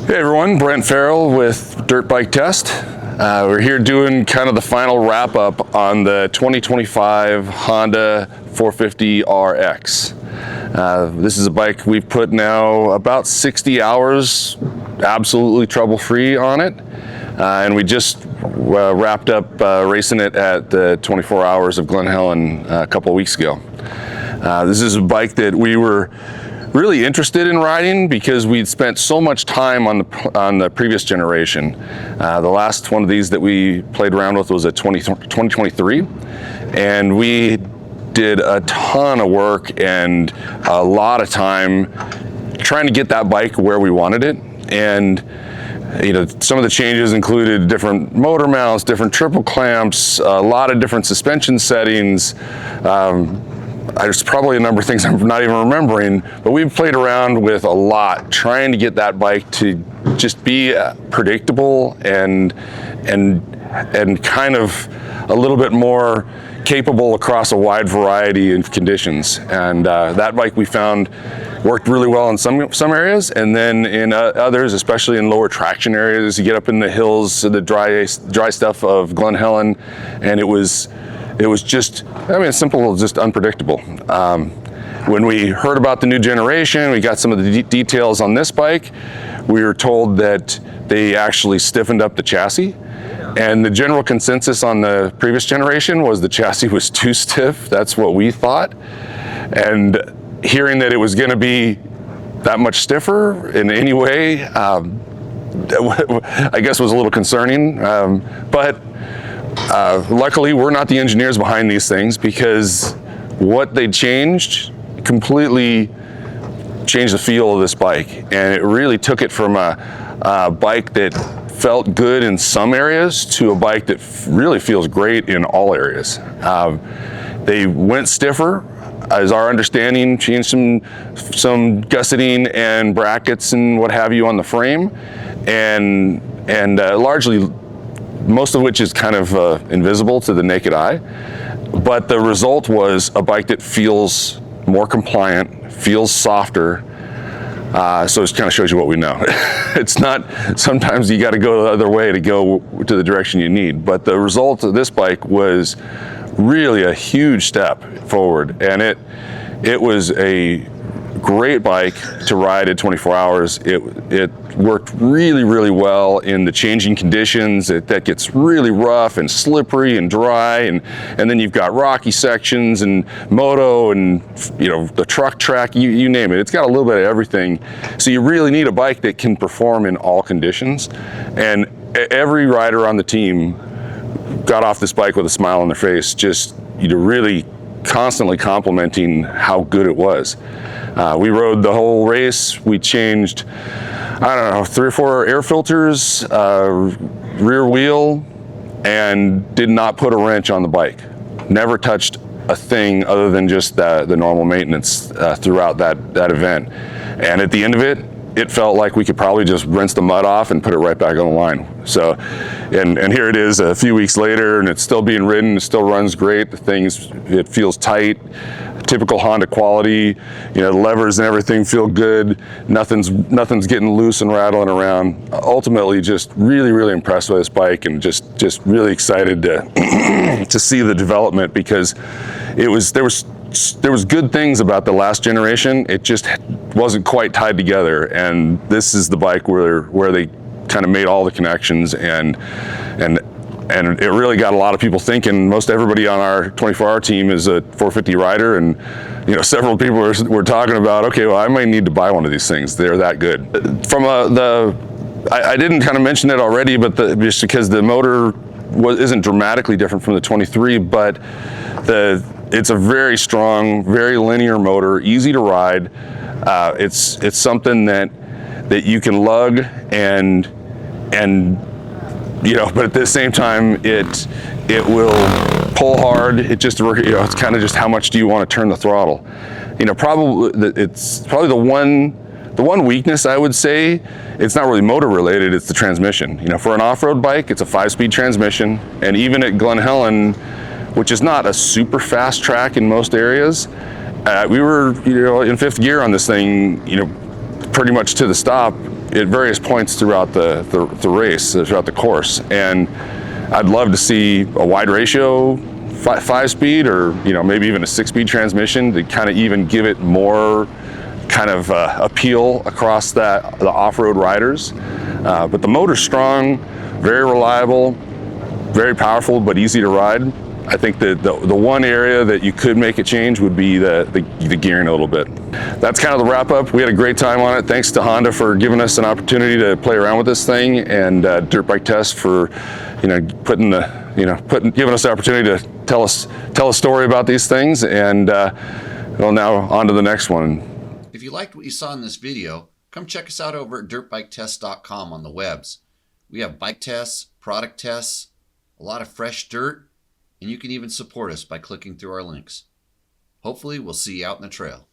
Hey everyone, Brent Farrell with Dirt Bike Test. We're here doing kind of the final wrap up on the 2025 Honda 450RX. This is a bike we've put now about 60 hours absolutely trouble-free on it. And we just wrapped up racing it at the 24 Hours of Glen Helen a couple of weeks ago. This is a bike that we were really interested in riding because we'd spent so much time on the previous generation. The last one of these that we played around with was a 2023, and we did a ton of work and a lot of time trying to get that bike where we wanted it. And you know, some of the changes included different motor mounts, different triple clamps, a lot of different suspension settings. There's probably a number of things I'm not even remembering, but we've played around with a lot, trying to get that bike to just be predictable and kind of a little bit more capable across a wide variety of conditions. And that bike we found worked really well in some areas, and then in others, especially in lower traction areas, you get up in the hills, the dry stuff of Glen Helen, and it was just, I mean, simple, just unpredictable. When we heard about the new generation, we got some of the details on this bike. We were told that they actually stiffened up the chassis, and the general consensus on the previous generation was the chassis was too stiff. That's what we thought. And hearing that it was going to be that much stiffer in any way, I guess was a little concerning, but luckily, we're not the engineers behind these things, because what they changed completely changed the feel of this bike, and it really took it from a bike that felt good in some areas to a bike that really feels great in all areas. They went stiffer, as our understanding, changed some gusseting and brackets and what have you on the frame, and largely, most of which is kind of invisible to the naked eye. But the result was a bike that feels more compliant, feels softer. So it kind of shows you what we know. It's not, sometimes you got to go the other way to go to the direction you need. But the result of this bike was really a huge step forward. And it was a great bike to ride at 24 hours. It worked really, really well in the changing conditions. That gets really rough and slippery and dry, and then you've got rocky sections and moto and, you know, the truck track, you name it. It's got a little bit of everything. So you really need a bike that can perform in all conditions. And every rider on the team got off this bike with a smile on their face, just really constantly complimenting how good it was. We rode the whole race. We changed, I don't know, 3 or 4 air filters, rear wheel, and did not put a wrench on the bike. Never touched a thing other than just the normal maintenance throughout that event. And at the end of it, it felt like we could probably just rinse the mud off and put it right back on the line. So, and here it is a few weeks later, and it's still being ridden. It still runs great. It feels tight, typical Honda quality. You know, the levers and everything feel good. Nothing's getting loose and rattling around. Ultimately, just really, really impressed with this bike, and just really excited to to see the development, because there was good things about the last generation. It just wasn't quite tied together, and this is the bike where they kind of made all the connections, and it really got a lot of people thinking. Most everybody on our 24-hour team is a 450 rider, and you know, several people were talking about, okay, well, I might need to buy one of these things. They're that good. From I didn't kind of mention it already, but just because the motor isn't dramatically different from the 23, but it's a very strong, very linear motor, easy to ride. It's something that you can lug and you know, but at the same time, it will pull hard. It just, you know, it's kind of just how much do you want to turn the throttle. You know, it's probably the one weakness I would say. It's not really motor related, it's the transmission. You know, for an off-road bike, it's a 5-speed transmission, and even at Glen Helen, which is not a super fast track in most areas, we were, you know, in 5th gear on this thing, you know, pretty much to the stop, at various points throughout the race, throughout the course. And I'd love to see a wide ratio 5-speed, or maybe even a 6-speed transmission to kind of even give it more kind of appeal across the off-road riders. But the motor's strong, very reliable, very powerful, but easy to ride. I think that the one area that you could make a change would be the gearing a little bit. That's kind of the wrap up. We had a great time on it. Thanks to Honda for giving us an opportunity to play around with this thing, and Dirt Bike Test for giving us the opportunity to tell a story about these things. And well, now on to the next one. If you liked what you saw in this video, come check us out over at dirtbiketest.com on the webs. We have bike tests, product tests, a lot of fresh dirt, and you can even support us by clicking through our links. Hopefully, we'll see you out in the trail.